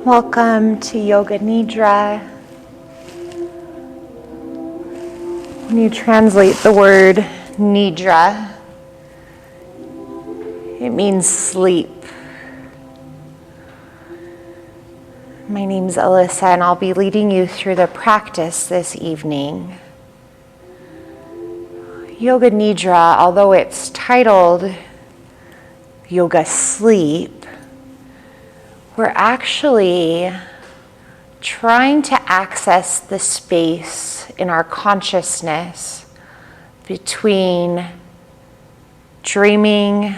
Welcome to Yoga Nidra. When you translate the word Nidra, it means sleep. My name's Alyssa, and I'll be leading you through the practice this evening. Yoga Nidra, although it's titled Yoga Sleep, we're actually trying to access the space in our consciousness between dreaming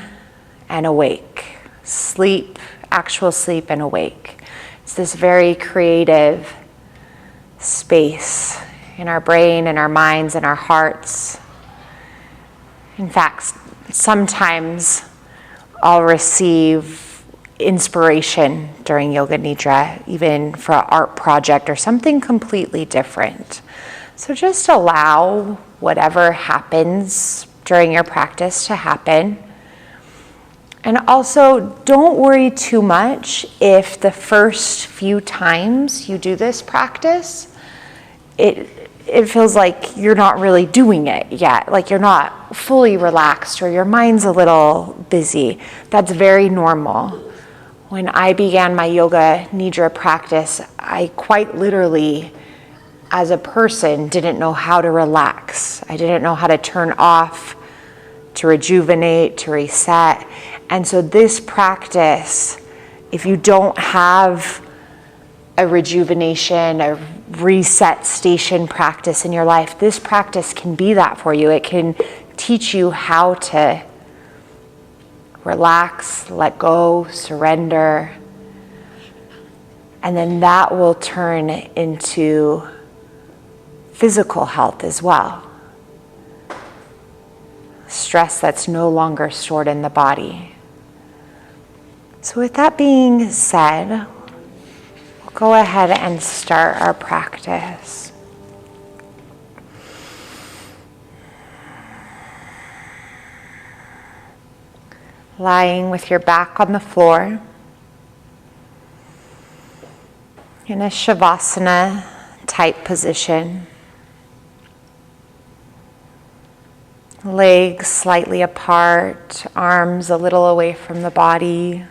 and awake, sleep, actual sleep and awake. It's this very creative space in our brain, in our minds, in our hearts. In fact, sometimes I'll receive inspiration during Yoga Nidra, even for an art project or something completely different. So just allow whatever happens during your practice to happen. And also, don't worry too much if the first few times you do this practice, it feels like you're not really doing it yet, like you're not fully relaxed or your mind's a little busy. That's very normal. When I began my Yoga Nidra practice, I quite literally, as a person, didn't know how to relax. I didn't know how to turn off, to rejuvenate, to reset. And so this practice, if you don't have a rejuvenation, a reset station practice in your life, this practice can be that for you. It can teach you how to relax, let go, surrender. And then that will turn into physical health as well. Stress that's no longer stored in the body. So with that being said, we'll go ahead and start our practice. Lying with your back on the floor in a Shavasana type position. Legs slightly apart, arms a little away from the body,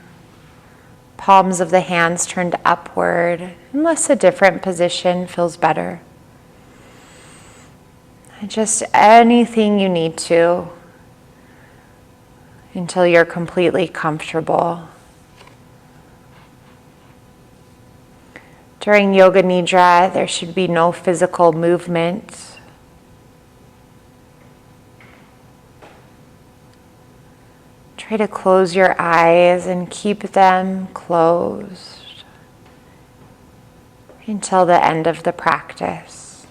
palms of the hands turned upward, unless a different position feels better. And just anything you need to until you're completely comfortable. During Yoga Nidra, there should be no physical movement. Try to close your eyes and keep them closed until the end of the practice.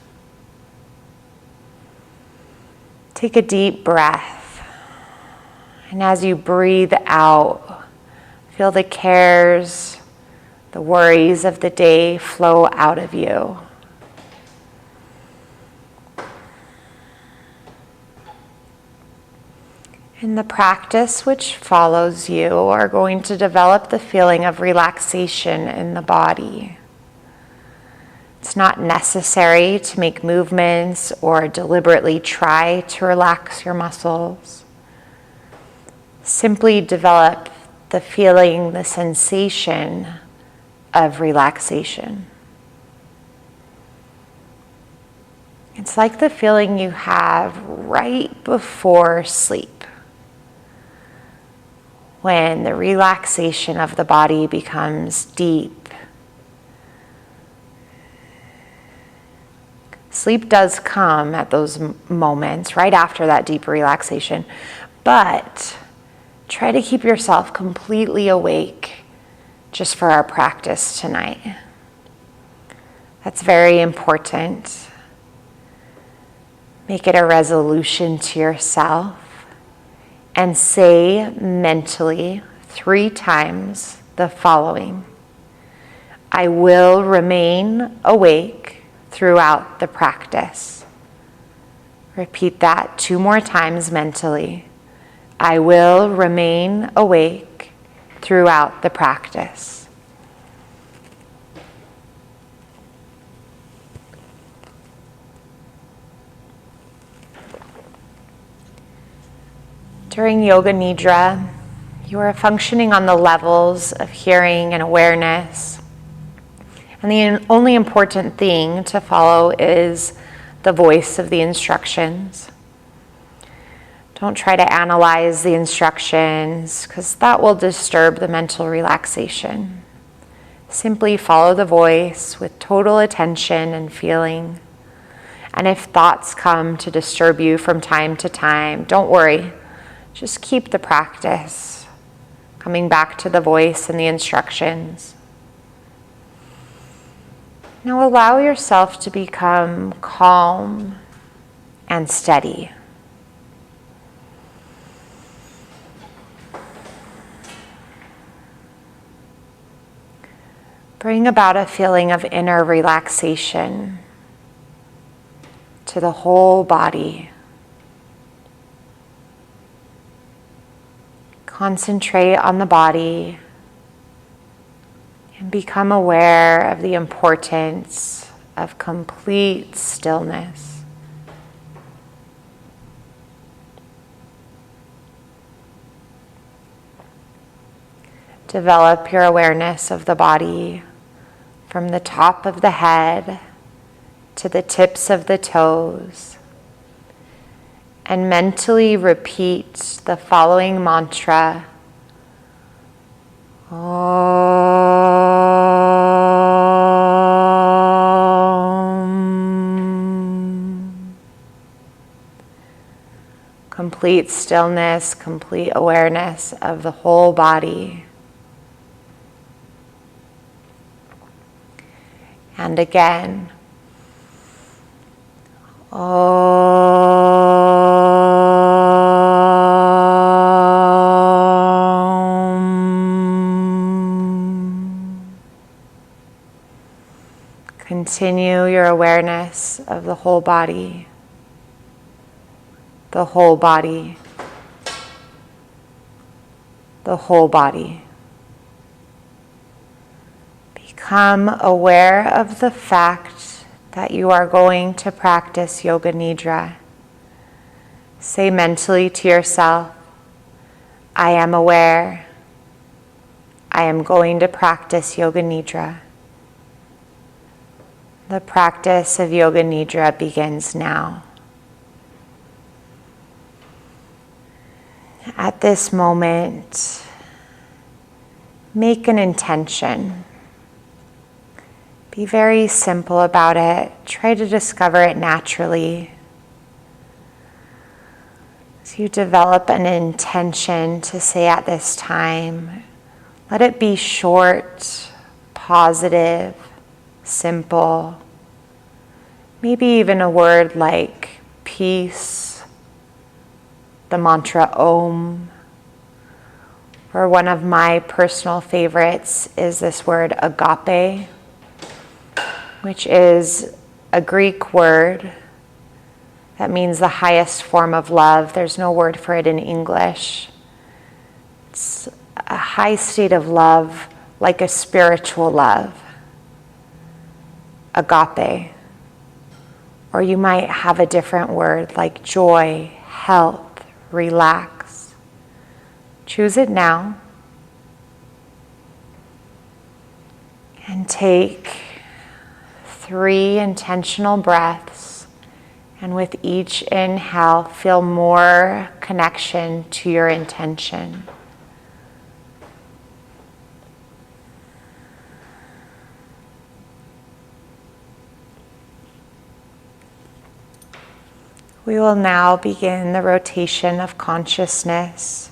Take a deep breath. And as you breathe out, feel the cares, the worries of the day flow out of you. In the practice which follows, you are going to develop the feeling of relaxation in the body. It's not necessary to make movements or deliberately try to relax your muscles. Simply develop the feeling, the sensation of relaxation. It's like the feeling you have right before sleep, when the relaxation of the body becomes deep. Sleep does come at those moments, right after that deep relaxation, but try to keep yourself completely awake just for our practice tonight. That's very important. Make it a resolution to yourself and say mentally 3 times the following: I will remain awake throughout the practice. Repeat that 2 more times mentally. I will remain awake throughout the practice. During Yoga Nidra, you are functioning on the levels of hearing and awareness. And the only important thing to follow is the voice of the instructions. Don't try to analyze the instructions, because that will disturb the mental relaxation. Simply follow the voice with total attention and feeling. And if thoughts come to disturb you from time to time, don't worry. Just keep the practice, coming back to the voice and the instructions. Now allow yourself to become calm and steady. Bring about a feeling of inner relaxation to the whole body. Concentrate on the body and become aware of the importance of complete stillness. Develop your awareness of the body from the top of the head to the tips of the toes, and mentally repeat the following mantra. Om. Complete stillness, complete awareness of the whole body. And again, Om. Continue your awareness of the whole body, the whole body, the whole body. Become aware of the fact that you are going to practice Yoga Nidra. Say mentally to yourself, I am aware. I am going to practice Yoga Nidra. The practice of Yoga Nidra begins now. At this moment, make an intention. Be very simple about it. Try to discover it naturally. As you develop an intention to say at this time, let it be short, positive, simple. Maybe even a word like peace, the mantra Om, or one of my personal favorites is this word agape, which is a Greek word that means the highest form of love. There's no word for it in English. It's a high state of love, like a spiritual love. Agape. Or you might have a different word like joy, health, relax. Choose it now. And take 3 intentional breaths, and with each inhale, feel more connection to your intention. We will now begin the rotation of consciousness,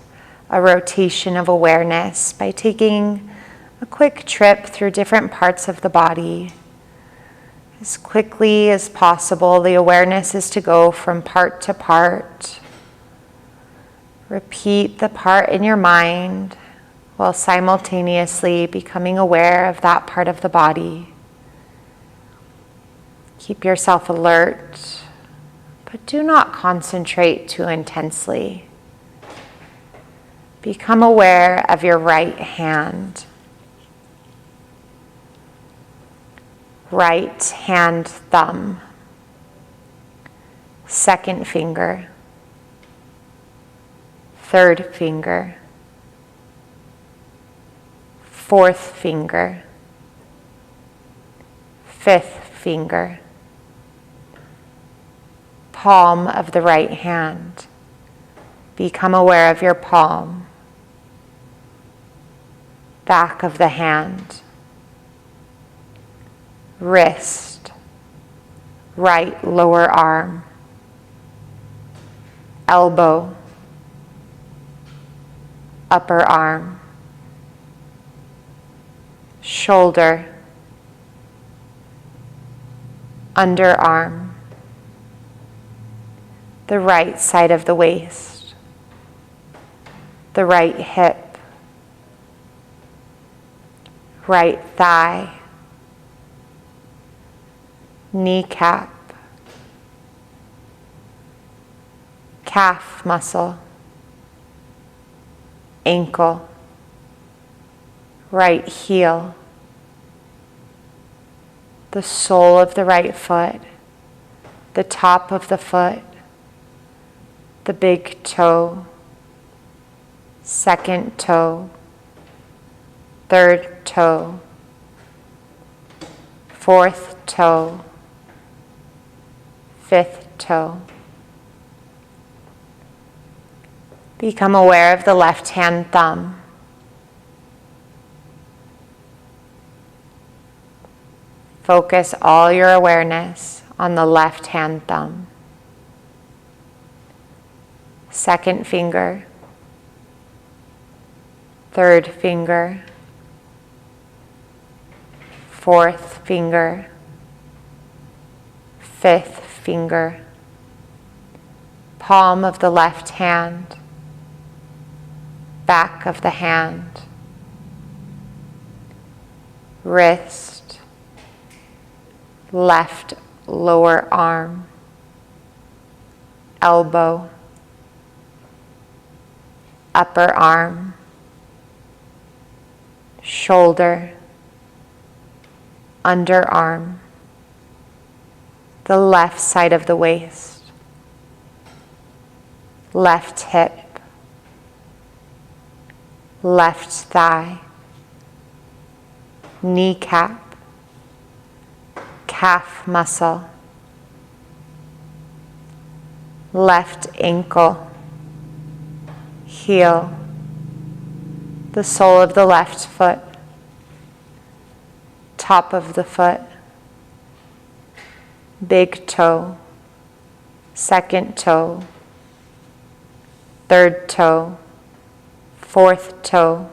a rotation of awareness by taking a quick trip through different parts of the body. As quickly as possible, the awareness is to go from part to part. Repeat the part in your mind while simultaneously becoming aware of that part of the body. Keep yourself alert, but do not concentrate too intensely. Become aware of your right hand. Right hand thumb, second finger, third finger, fourth finger, fifth finger, palm of the right hand. Become aware of your palm, back of the hand, wrist, right lower arm, elbow, upper arm, shoulder, underarm, the right side of the waist, the right hip, right thigh, kneecap, calf muscle, ankle, right heel, the sole of the right foot, the top of the foot, the big toe, second toe, third toe, fourth toe, fifth toe. Become aware of the left hand thumb. Focus all your awareness on the left hand thumb. Second finger, third finger, fourth finger, fifth finger, palm of the left hand, back of the hand, wrist, left lower arm, elbow, upper arm, shoulder, underarm, the left side of the waist, left hip, left thigh, kneecap, calf muscle, left ankle, heel, the sole of the left foot, top of the foot, big toe, second toe, third toe, fourth toe,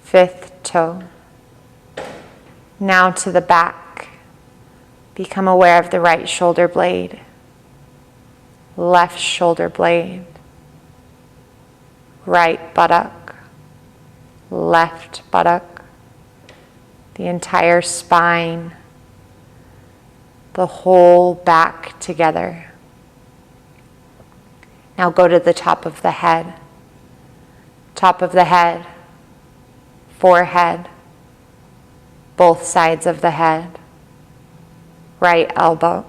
fifth toe. Now to the back. Become aware of the right shoulder blade, left shoulder blade, right buttock, left buttock, the entire spine, the whole back together. Now go to the top of the head. Top of the head, forehead, both sides of the head, right elbow,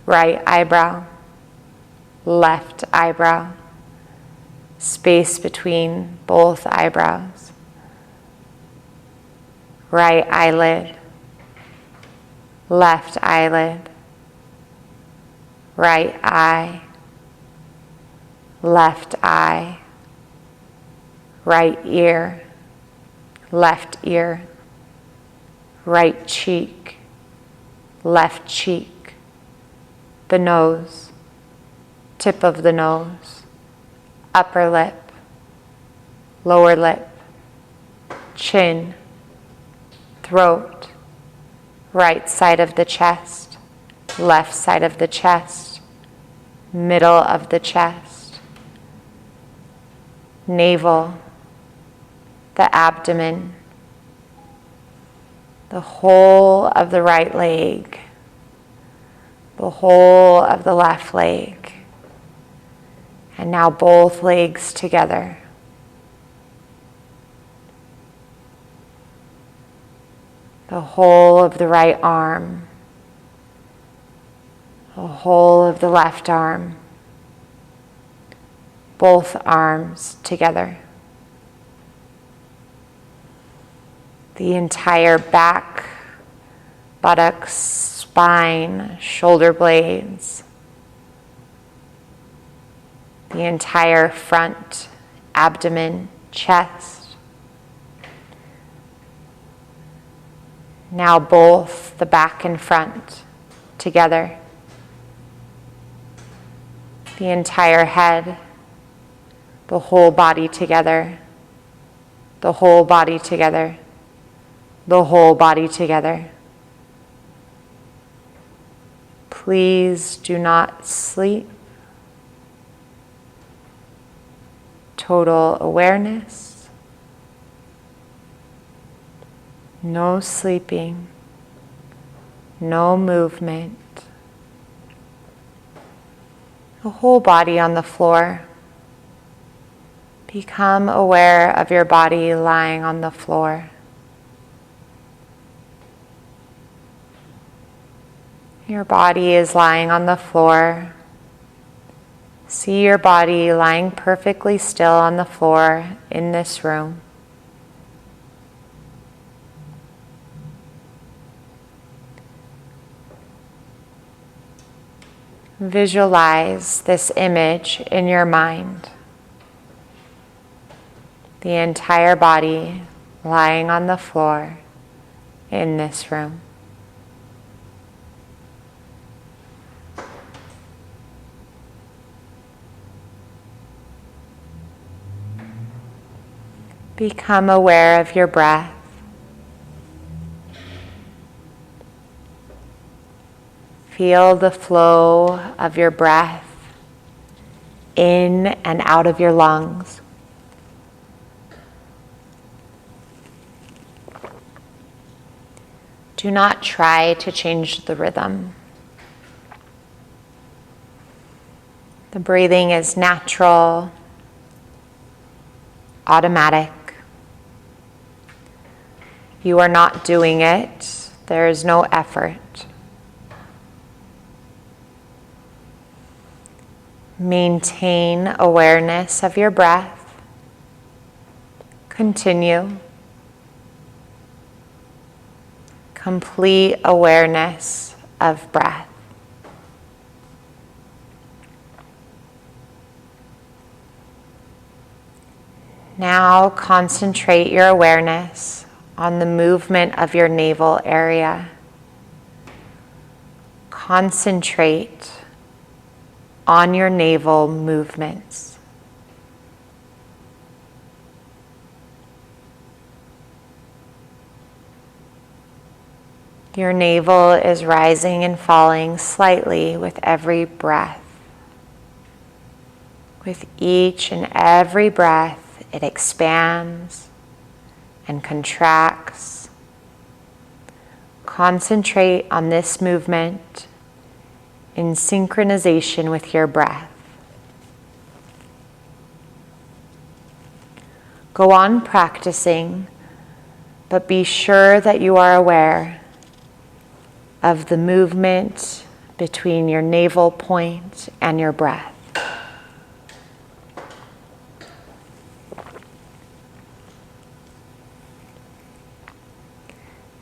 right eyebrow, left eyebrow, space between both eyebrows, right eyelid, left eyelid, right eye, left eye, right ear, left ear, right cheek, left cheek, the nose, tip of the nose, upper lip, lower lip, chin, throat, right side of the chest, left side of the chest, middle of the chest, navel, the abdomen, the whole of the right leg, the whole of the left leg, and now both legs together. The whole of the right arm, the whole of the left arm, both arms together. The entire back, buttocks, spine, shoulder blades. The entire front, abdomen, chest. Now both the back and front together. The entire head, the whole body together, the whole body together, the whole body together. Please do not sleep. Total awareness. No sleeping. No movement. The whole body on the floor. Become aware of your body lying on the floor. Your body is lying on the floor. See your body lying perfectly still on the floor in this room. Visualize this image in your mind. The entire body lying on the floor in this room. Become aware of your breath. Feel the flow of your breath in and out of your lungs. Do not try to change the rhythm. The breathing is natural, automatic. You are not doing it. There is no effort. Maintain awareness of your breath. Continue. Complete awareness of breath. Now concentrate your awareness on the movement of your navel area. Concentrate on your navel movements. Your navel is rising and falling slightly with every breath. With each and every breath, it expands and contracts. Concentrate on this movement in synchronization with your breath. Go on practicing, but be sure that you are aware of the movement between your navel point and your breath.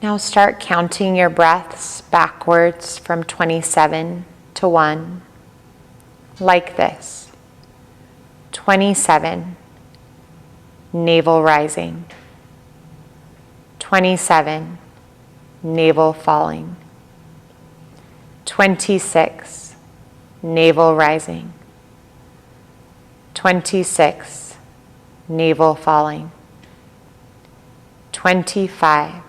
Now start counting your breaths backwards from 27 to 1, like this. 27, navel rising. 27, navel falling. 26, navel rising. 26, navel falling. 25,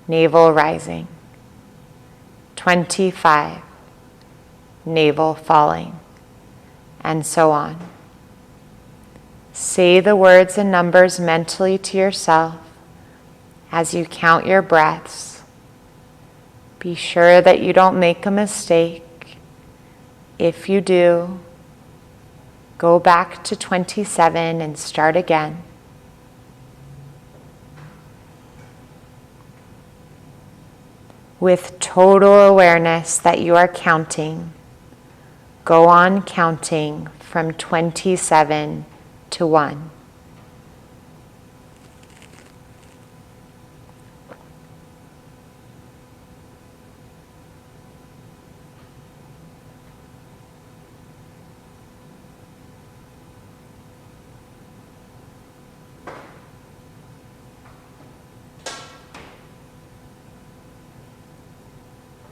navel rising. 25, navel falling, and so on. Say the words and numbers mentally to yourself as you count your breaths. Be sure that you don't make a mistake. If you do, go back to 27 and start again. With total awareness that you are counting, go on counting from 27 to 1.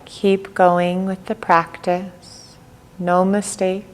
Keep going with the practice, no mistakes.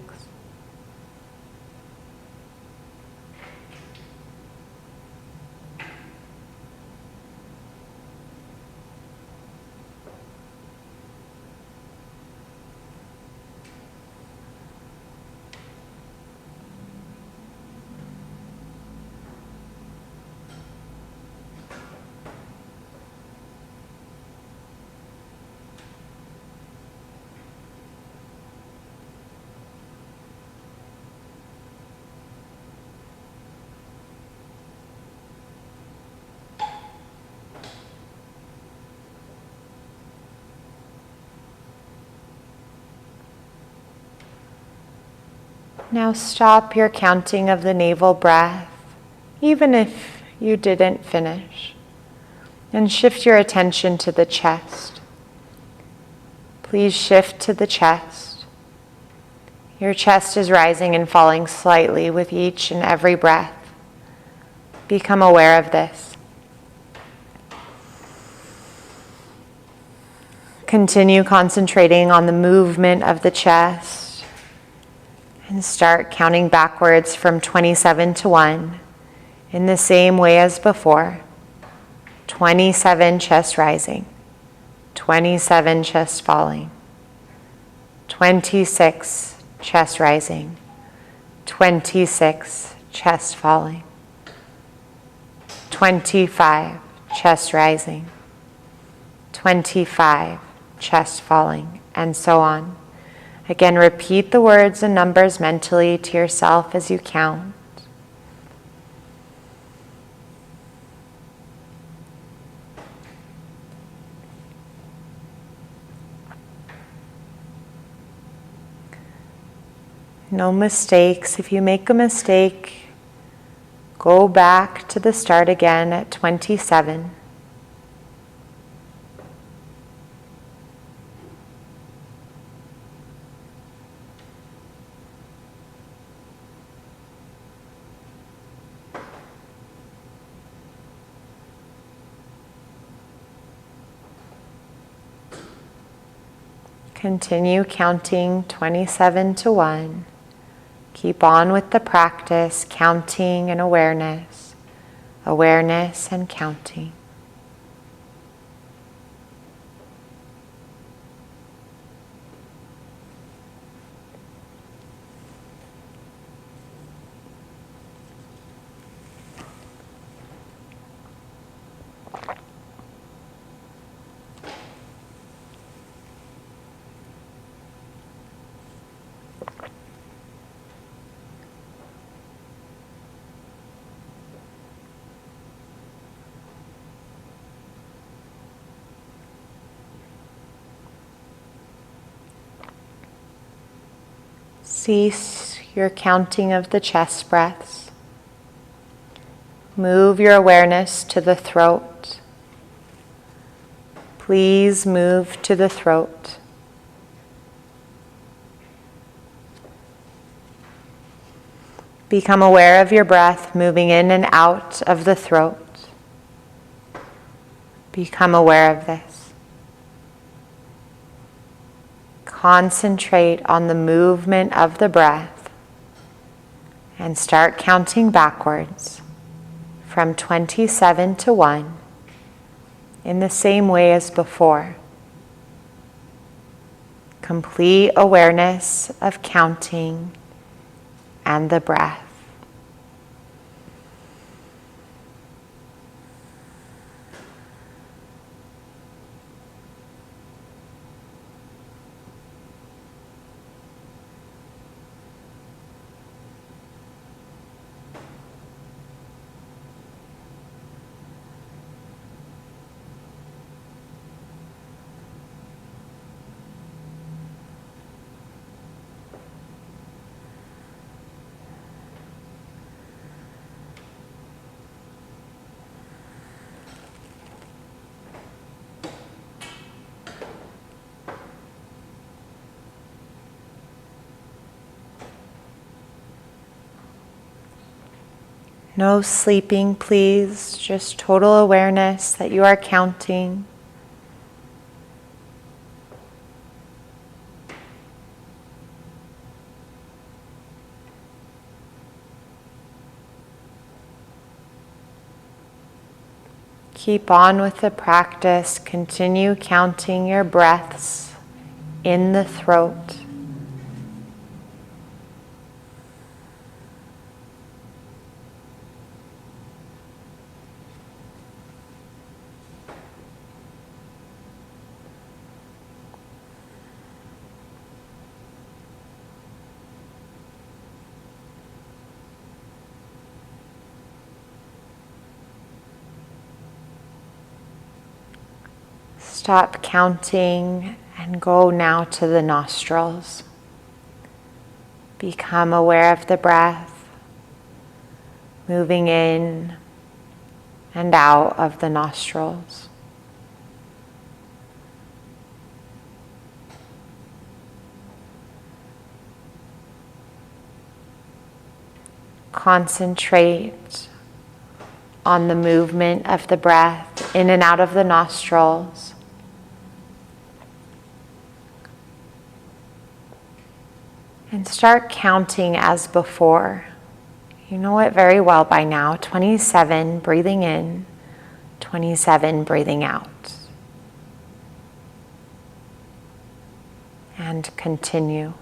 Now stop your counting of the navel breath, even if you didn't finish, and shift your attention to the chest. Please shift to the chest. Your chest is rising and falling slightly with each and every breath. Become aware of this. Continue concentrating on the movement of the chest. And start counting backwards from 27 to 1 in the same way as before. 27 chest rising, 27 chest falling, 26 chest rising, 26 chest falling, 25 chest rising, 25 chest falling, and so on. Again, repeat the words and numbers mentally to yourself as you count. No mistakes. If you make a mistake, go back to the start again at 27. Continue counting 27 to 1. Keep on with the practice, counting and awareness, awareness and counting. Cease your counting of the chest breaths. Move your awareness to the throat. Please move to the throat. Become aware of your breath moving in and out of the throat. Become aware of this. Concentrate on the movement of the breath and start counting backwards from 27 to 1 in the same way as before. Complete awareness of counting and the breath. No sleeping, please, just total awareness that you are counting. Keep on with the practice. Continue counting your breaths in the throat. Stop counting and go now to the nostrils. Become aware of the breath, moving in and out of the nostrils. Concentrate on the movement of the breath in and out of the nostrils. And start counting as before. You know it very well by now. 27 breathing in, 27 breathing out. And continue.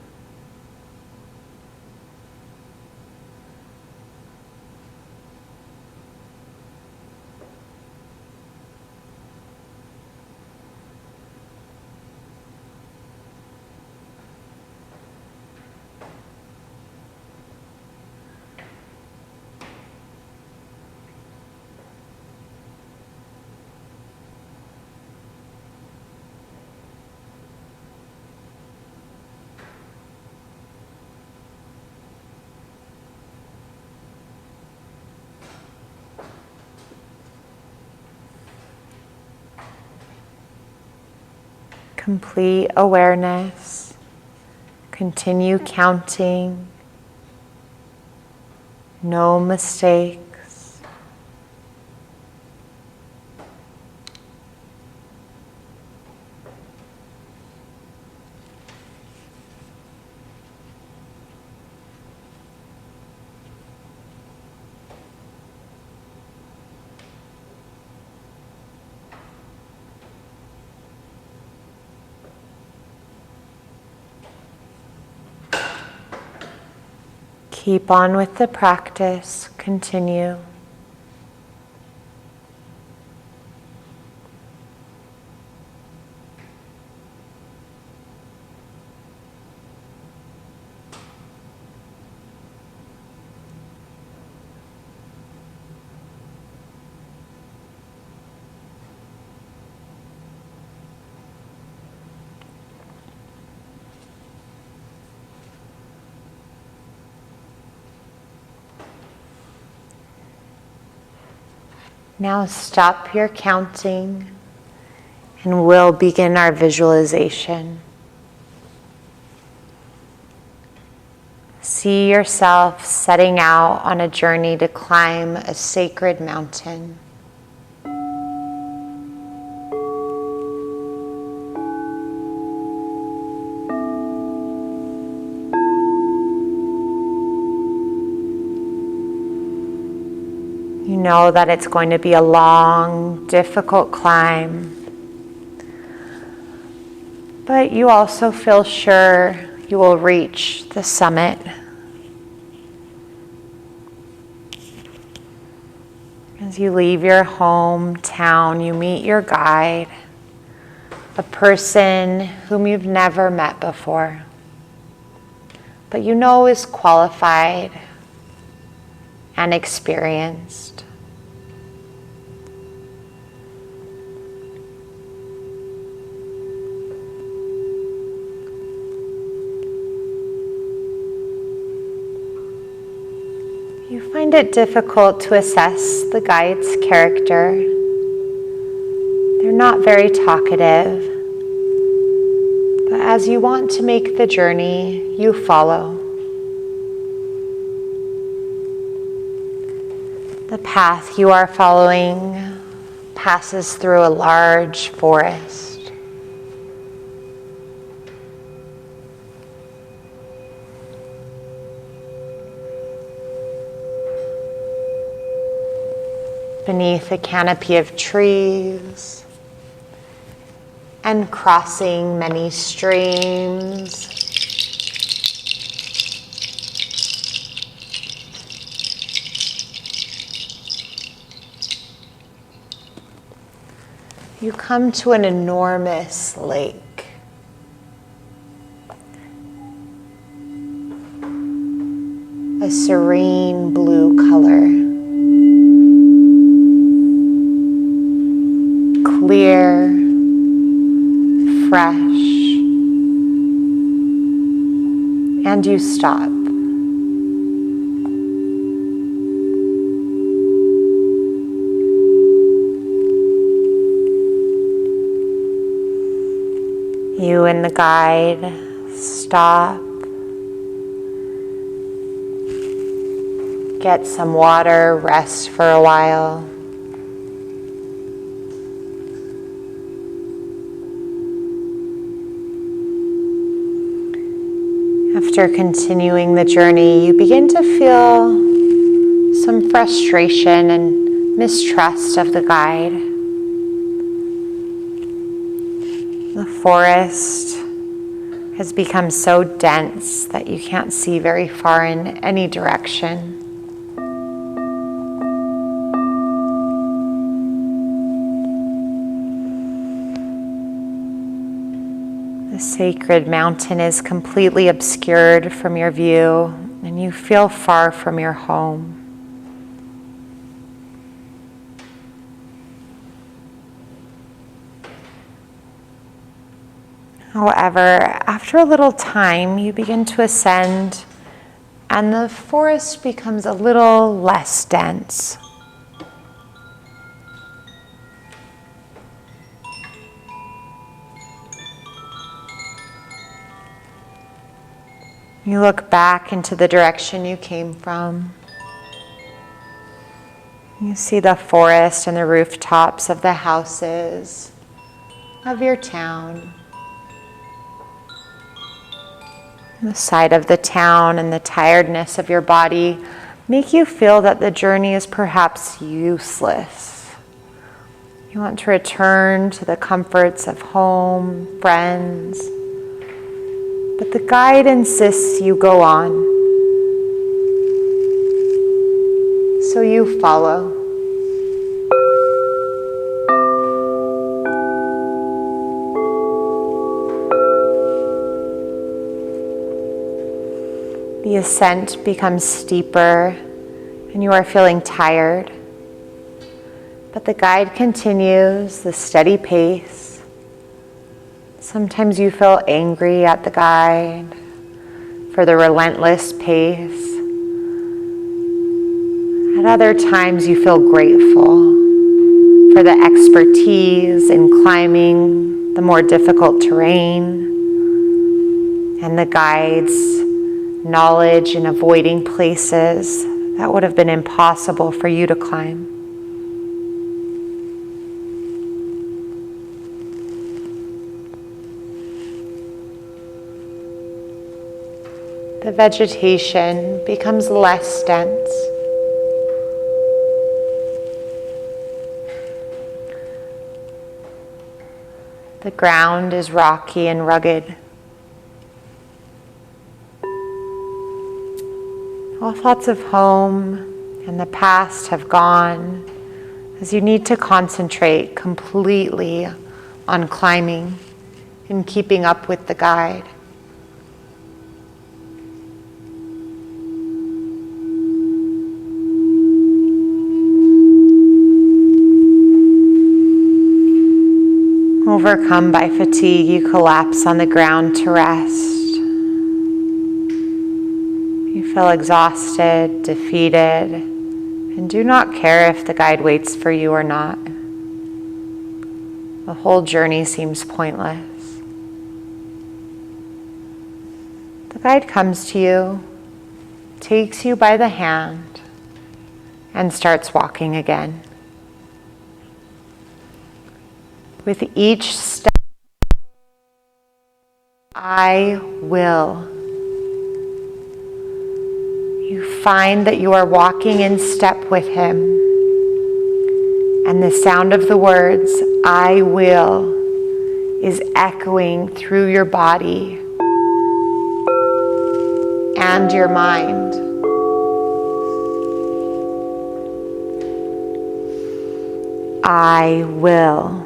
Complete awareness. Continue counting. No mistakes. Keep on with the practice. Continue. Now stop your counting and we'll begin our visualization. See yourself setting out on a journey to climb a sacred mountain. You know that it's going to be a long, difficult climb, but you also feel sure you will reach the summit. As you leave your hometown, you meet your guide, a person whom you've never met before, but you know is qualified and experienced. You find it difficult to assess the guide's character. They're not very talkative, but as you want to make the journey, you follow. The path you are following passes through a large forest. Beneath a canopy of trees and crossing many streams. You come to an enormous lake. A serene blue color. Clear, fresh. And you stop. You and the guide stop, get some water, rest for a while. After continuing the journey, you begin to feel some frustration and mistrust of the guide. The forest has become so dense that you can't see very far in any direction. The sacred mountain is completely obscured from your view, and you feel far from your home. However, after a little time, you begin to ascend, and the forest becomes a little less dense. You look back into the direction you came from. You see the forest and the rooftops of the houses of your town. The sight of the town and the tiredness of your body make you feel that the journey is perhaps useless. You want to return to the comforts of home, friends, but the guide insists you go on. So you follow. The ascent becomes steeper and you are feeling tired. But the guide continues the steady pace. Sometimes you feel angry at the guide for the relentless pace. At other times you feel grateful for the expertise in climbing the more difficult terrain and the guide's knowledge in avoiding places that would have been impossible for you to climb. The vegetation becomes less dense. The ground is rocky and rugged. All thoughts of home and the past have gone as you need to concentrate completely on climbing and keeping up with the guide. Overcome by fatigue, you collapse on the ground to rest. You feel exhausted, defeated, and do not care if the guide waits for you or not. The whole journey seems pointless. The guide comes to you, takes you by the hand, and starts walking again. With each step, I will. You find that you are walking in step with him, and the sound of the words, I will, is echoing through your body and your mind. I will.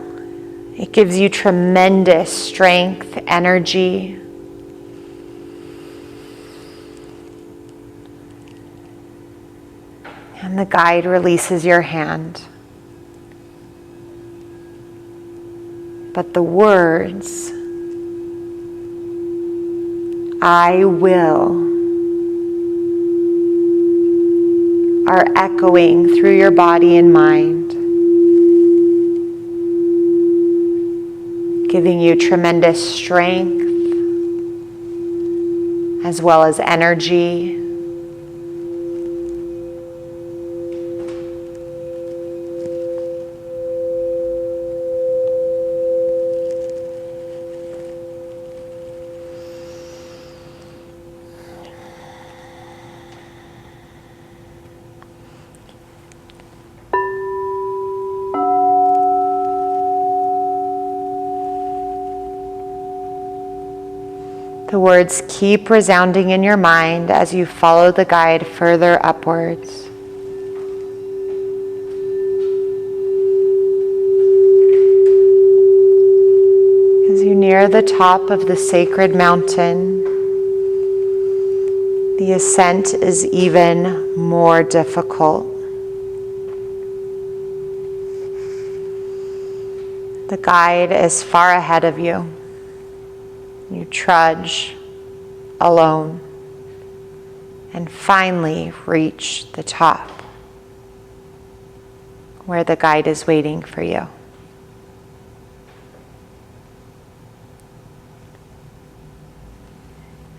It gives you tremendous strength, energy. And the guide releases your hand. But the words, I will, are echoing through your body and mind, giving you tremendous strength as well as energy. The words keep resounding in your mind as you follow the guide further upwards. As you near the top of the sacred mountain, the ascent is even more difficult. The guide is far ahead of you. You trudge alone and finally reach the top where the guide is waiting for you.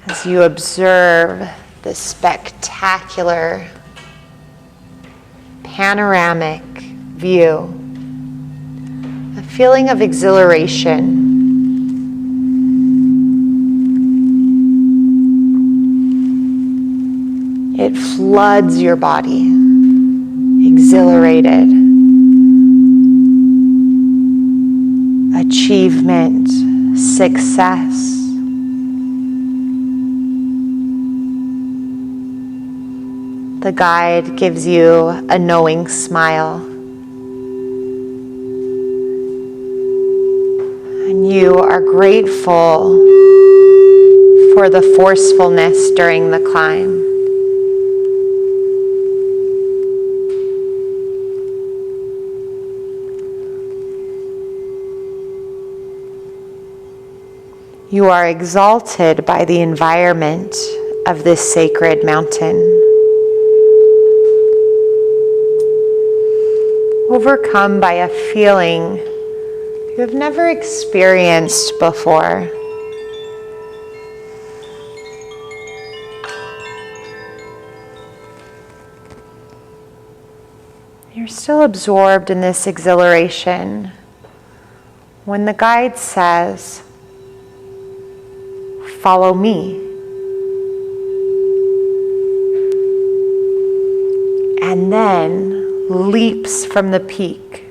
As you observe the spectacular panoramic view, a feeling of exhilaration it floods your body, exhilarated, achievement, success. The guide gives you a knowing smile, and you are grateful for the forcefulness during the climb. You are exalted by the environment of this sacred mountain. Overcome by a feeling you have never experienced before. You're still absorbed in this exhilaration when the guide says, "Follow me." And then leaps from the peak,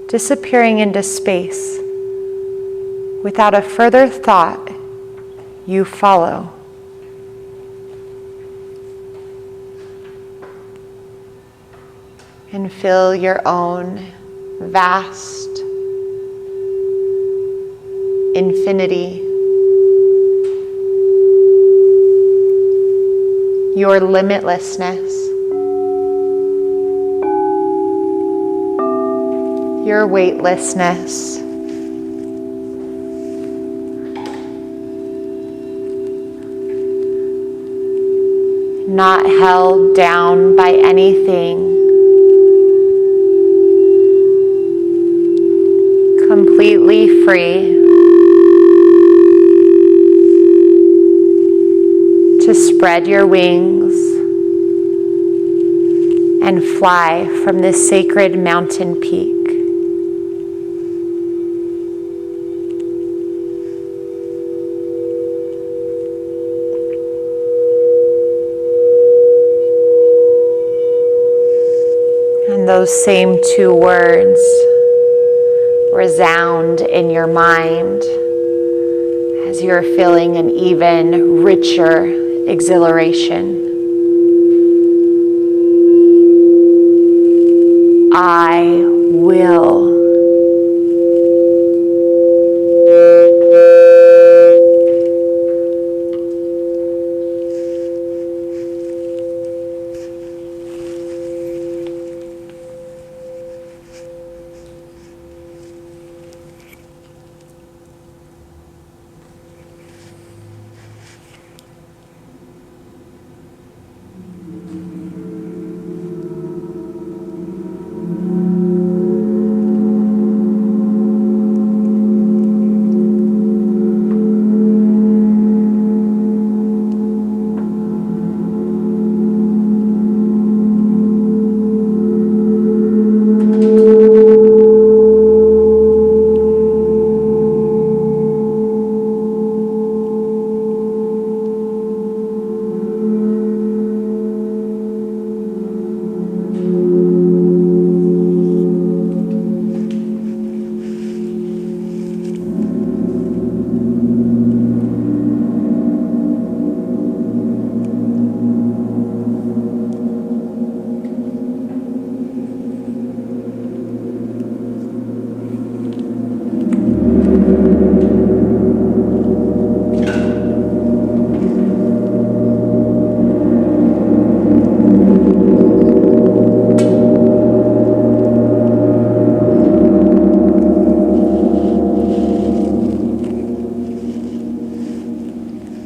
disappearing into space. Without a further thought, you follow. And feel your own vast infinity, your limitlessness, your weightlessness. Not held down by anything. Completely free to spread your wings and fly from this sacred mountain peak. And those same two words resound in your mind as you're feeling an even richer exhilaration. I will.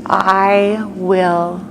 I will.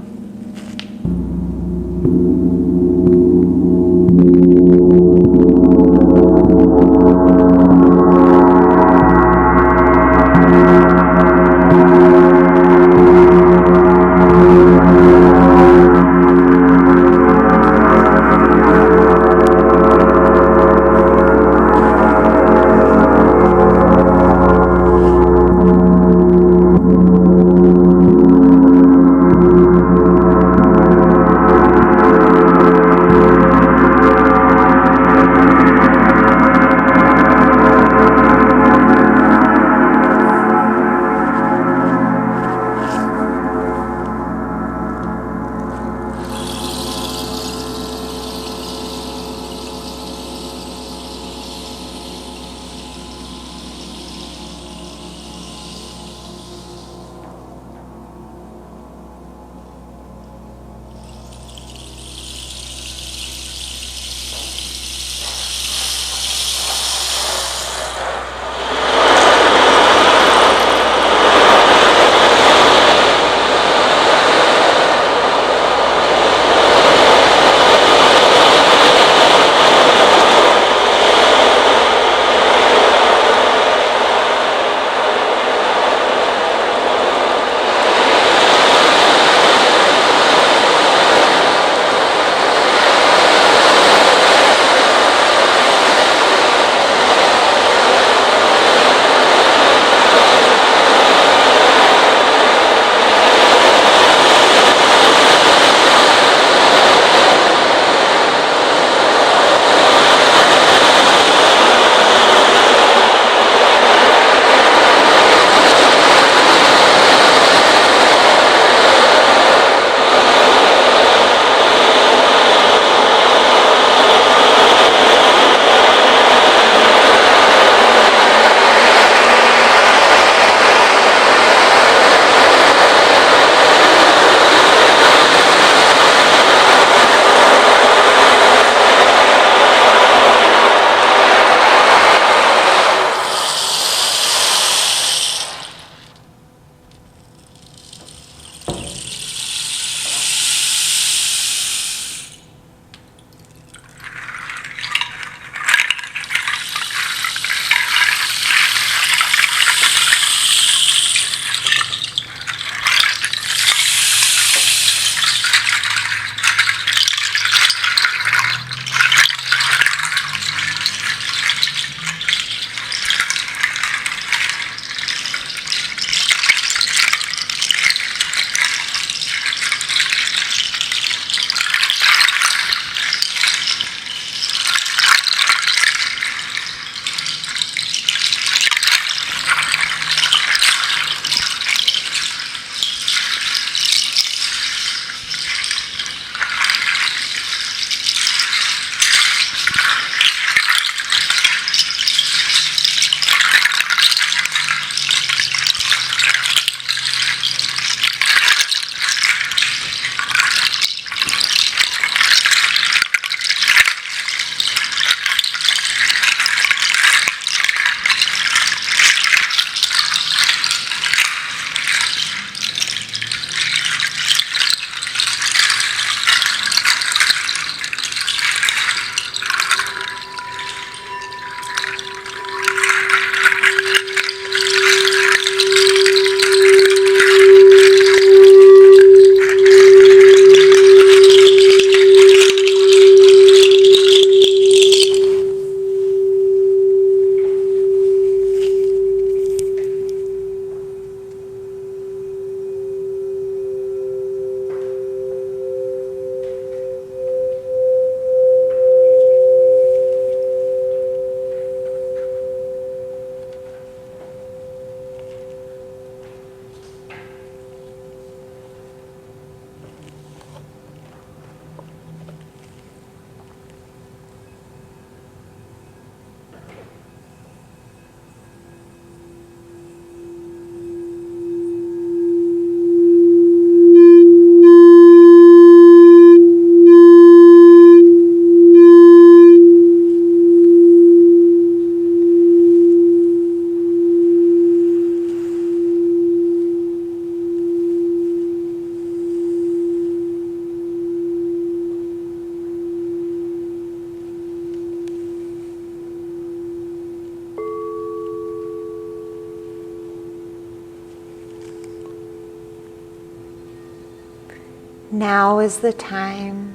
Now is the time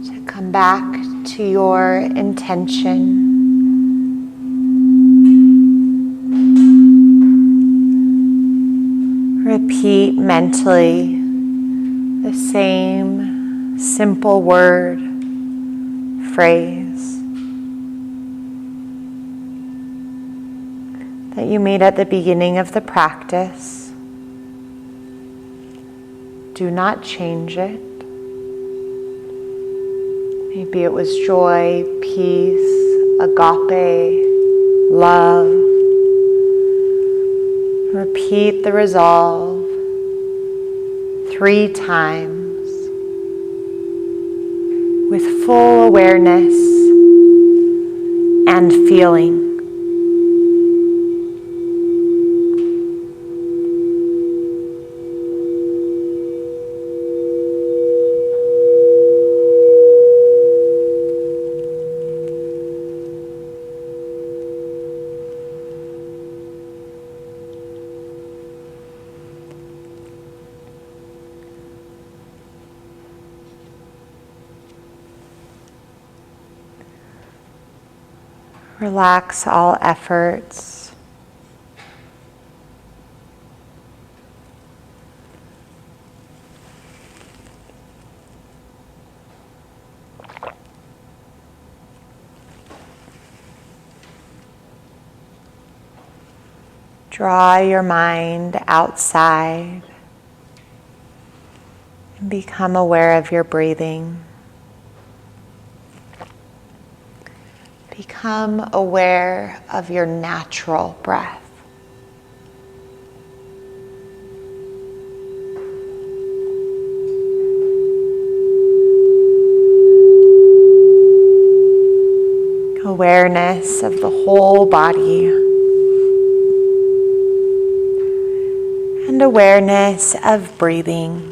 to come back to your intention. Repeat mentally the same simple word, phrase that you made at the beginning of the practice. Do not change it. Maybe it was joy, peace, agape, love. Repeat the resolve 3 times with full awareness and feeling. Relax all efforts. Draw your mind outside and become aware of your breathing. Become aware of your natural breath. Awareness of the whole body. And awareness of breathing.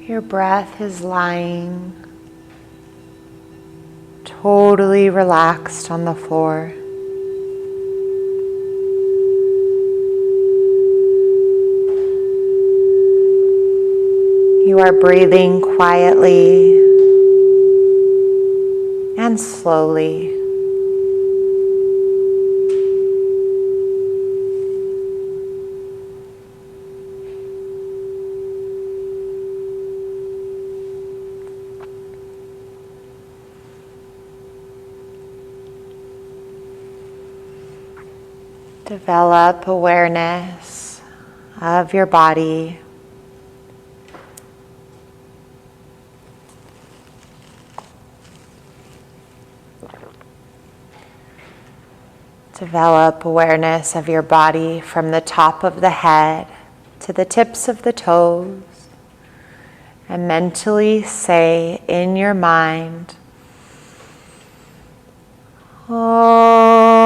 Your breath is lying totally relaxed on the floor. You are breathing quietly and slowly. Develop awareness of your body. Develop awareness of your body from the top of the head to the tips of the toes, and mentally say in your mind, Om.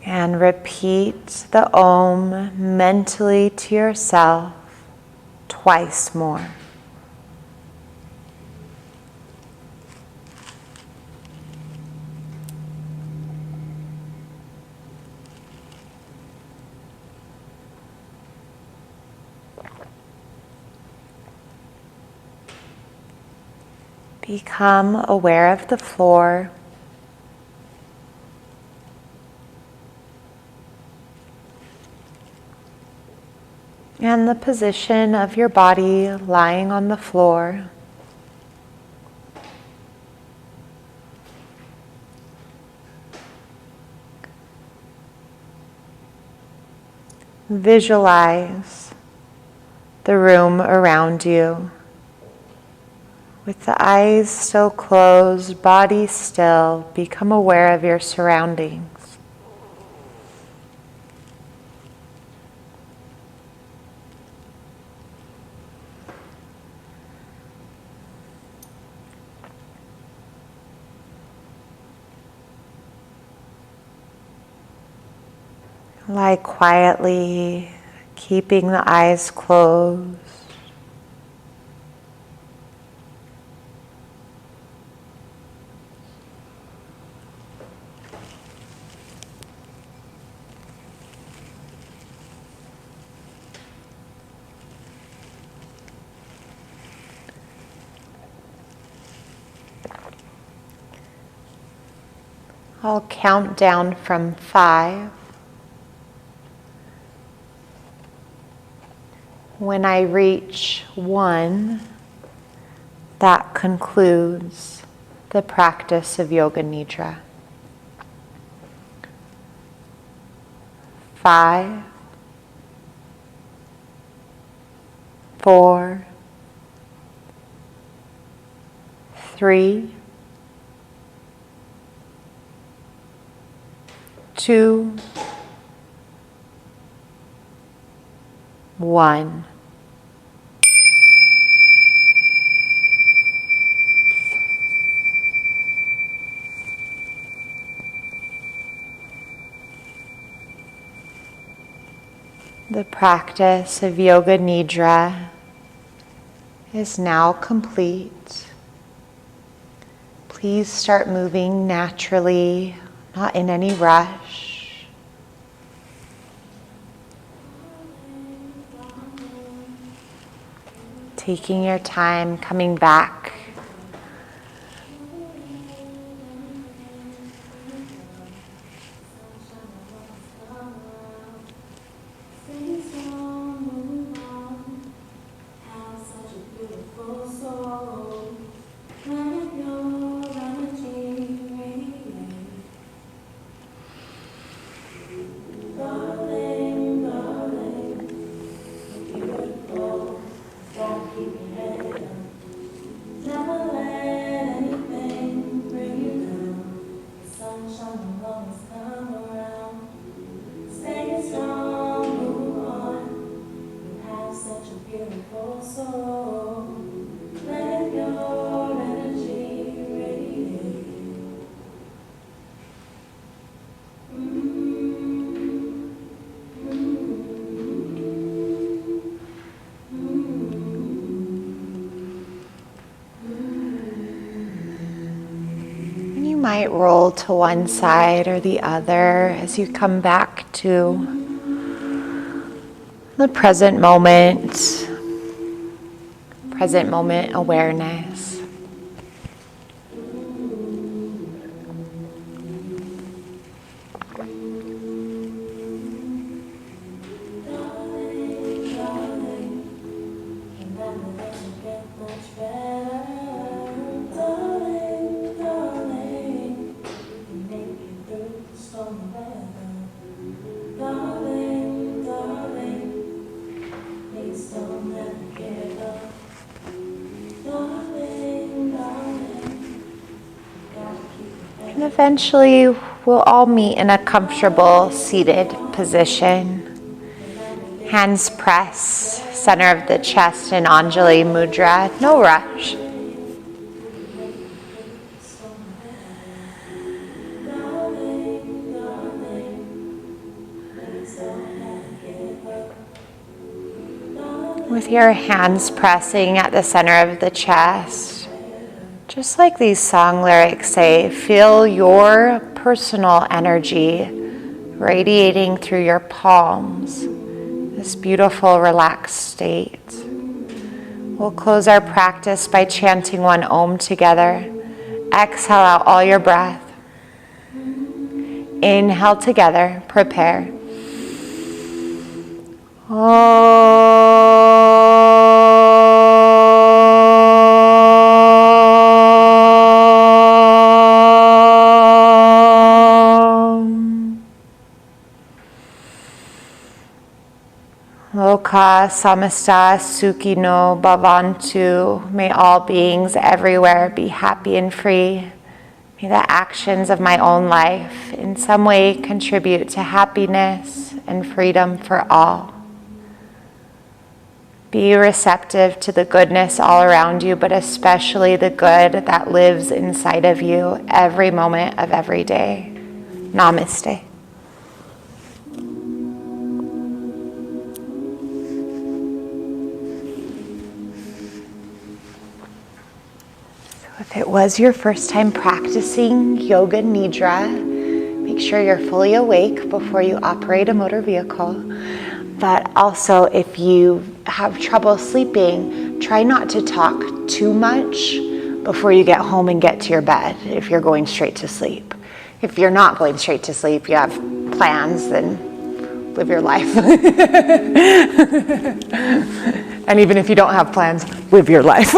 And repeat the Om mentally to yourself twice more. Become aware of the floor. And the position of your body lying on the floor. Visualize the room around you. With the eyes still closed, body still, become aware of your surroundings. Lie quietly, keeping the eyes closed. I'll count down from 5. When I reach 1, that concludes the practice of Yoga Nidra. 5, 4, 3, 2, 1. The practice of Yoga Nidra is now complete. Please start moving naturally, not in any rush. Taking your time, coming back. You might roll to one side or the other as you come back to the present moment awareness. And eventually we'll all meet in a comfortable seated position. Hands press, center of the chest in Anjali Mudra, no rush. With your hands pressing at the center of the chest, just like these song lyrics say, feel your personal energy radiating through your palms, this beautiful relaxed state. We'll close our practice by chanting one Om together. Exhale out all your breath. Inhale together, prepare. Loka samasta sukhino bhavantu. May all beings everywhere be happy and free. May the actions of my own life in some way contribute to happiness and freedom for all. Be receptive to the goodness all around you, but especially the good that lives inside of you every moment of every day. Namaste. If it was your first time practicing Yoga Nidra, make sure you're fully awake before you operate a motor vehicle. But also, if you have trouble sleeping, try not to talk too much before you get home and get to your bed if you're going straight to sleep. If you're not going straight to sleep, you have plans, then live your life. And even if you don't have plans, live your life.